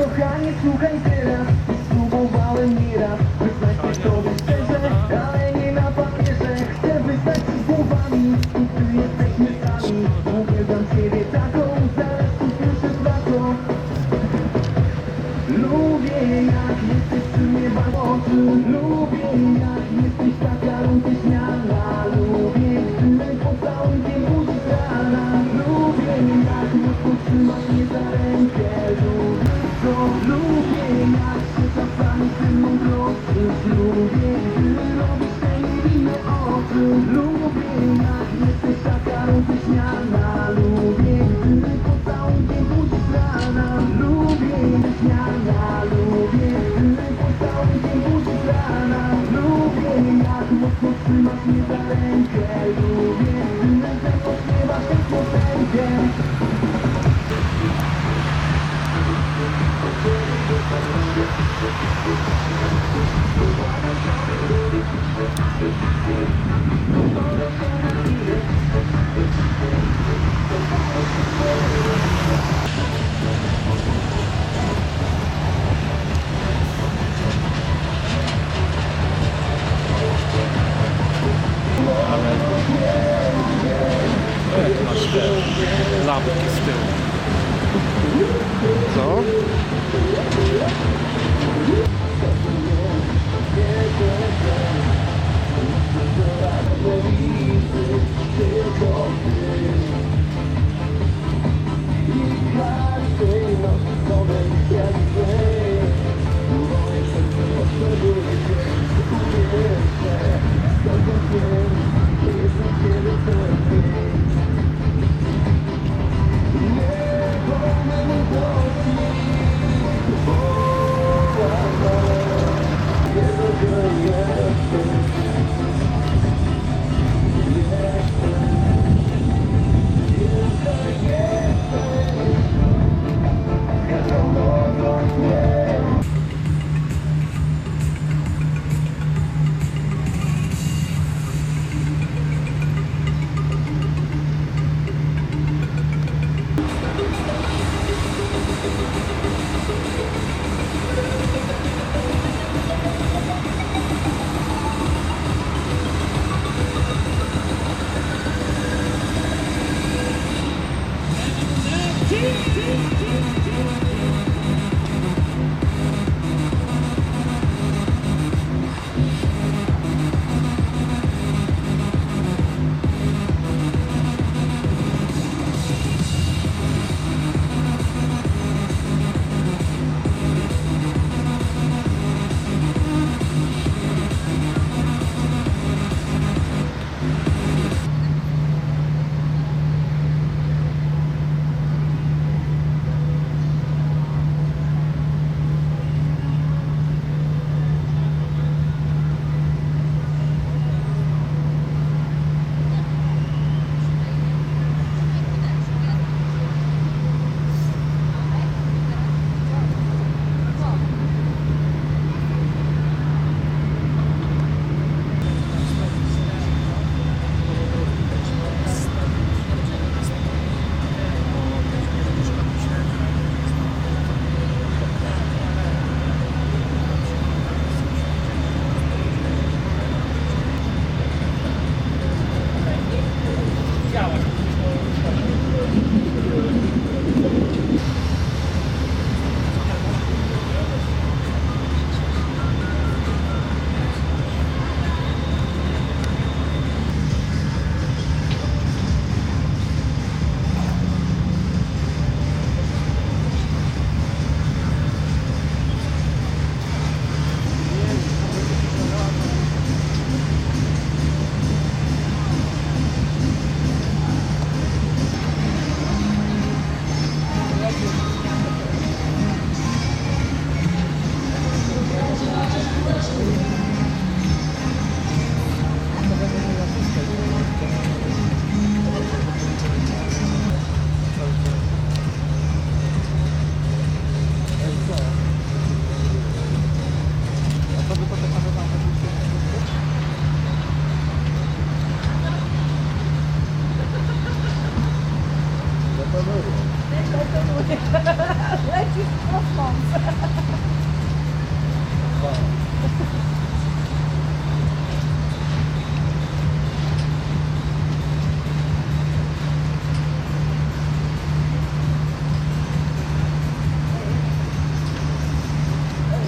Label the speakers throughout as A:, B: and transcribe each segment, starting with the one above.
A: Kochanie, słuchaj teraz, spróbowałem nieraz wyznać się tobie szczerze, ale nie na papierze. Chcę wyznać ci słowami, i ty jesteśmy sami. Uwielbiam ciebie taką, zaraz usłyszysz na to. Lubię jak jesteś przy mnie w oczu. Lubię jak jesteś taka rozjaśniana. Lubię, gdy pocałunkiem budzisz rana. Lubię jak mocno trzymasz mnie za rękę. Lubię jak się czasami ze mną troszczysz. Lubię, gdy robisz te niewinne oczy. Lubię jak jesteś taka rozjaśniana. Lubię, gdy pocałunkiem budzisz rana. Lubię śniana. Lubię, gdy pocałunkiem budzisz rana. Lubię jak mocno trzymasz mnie za rękę. Lubię, gdy ze mną śpiewasz tę piosenkę.
B: Masz te lampki z tyłu. Co?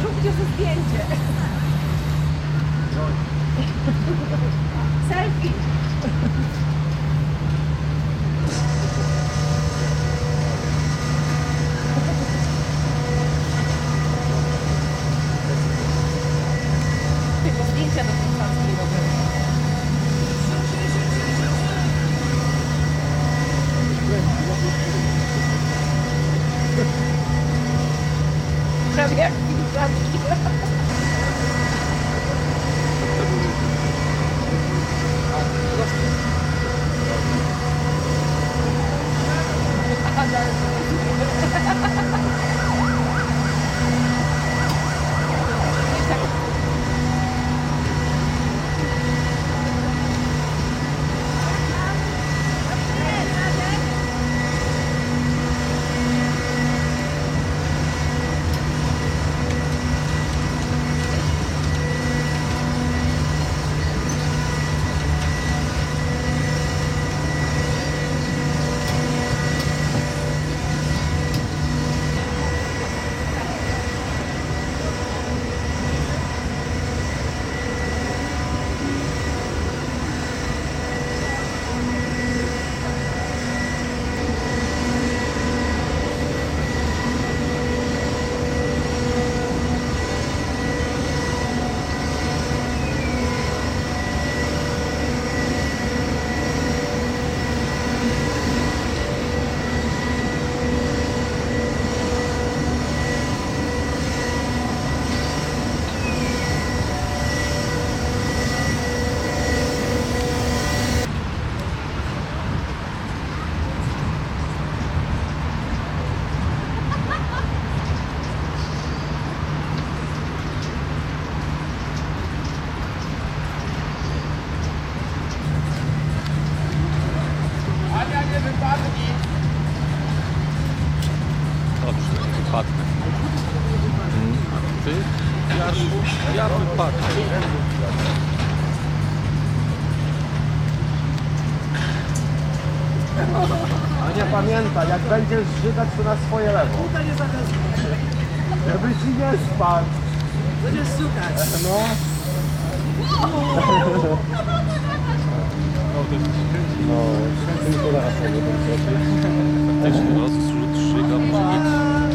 C: Zróbcie sobie zdjęcie. Selfie. Tylko zdjęcia do konferencji robią. Prawie jak filiżanki.
B: Dobrze, nie wypadnę. A ty? Ja wypadnę.
D: Ania, pamiętaj, jak będziesz żygać, to na swoje lewo. Żeby ci nie spadł.
C: Będziesz szukać.
D: No.
B: No, tylko raz nie będę zrobić. Faktycznie, raz zrzut szyga może być.